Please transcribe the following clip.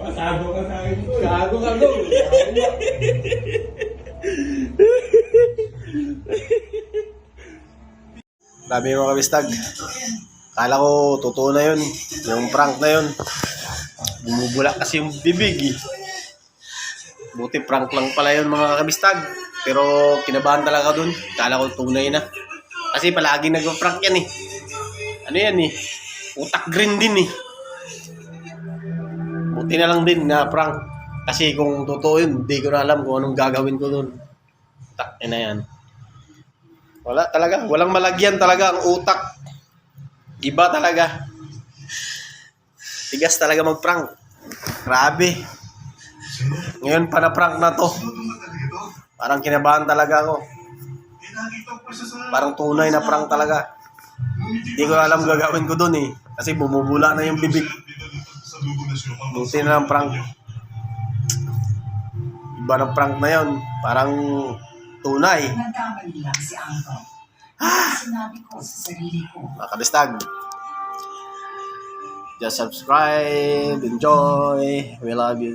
Pasado ka sa akin. Gago ka doon. Grabe mga kabistag. Kala ko totoo na yun. Yung prank na yun. Bumubula kasi yung bibig eh. Buti prank lang pala yun mga kabistag. Pero kinabahan talaga dun. Kala ko tunay na. Kasi palagi nag-prank yan eh. Ano yan eh. Utak green din eh. Buti na lang din na prank. Kasi kung totoo yun, hindi ko na alam kung anong gagawin ko dun. Tak na yan. Wala talaga. Walang malagyan talaga ang utak. Iba talaga. Tigas talaga mag-prank. Grabe. Ngayon pa na-prank na to. Parang kinabahan talaga ako. Parang tunay na prank talaga. Hindi ko alam gagawin ko dun eh. Kasi bumubula na yung bibig. Buti na ng prank. Iba ng prank na yun. Parang tunay. Mga kabistag. Just subscribe. Enjoy. We love you.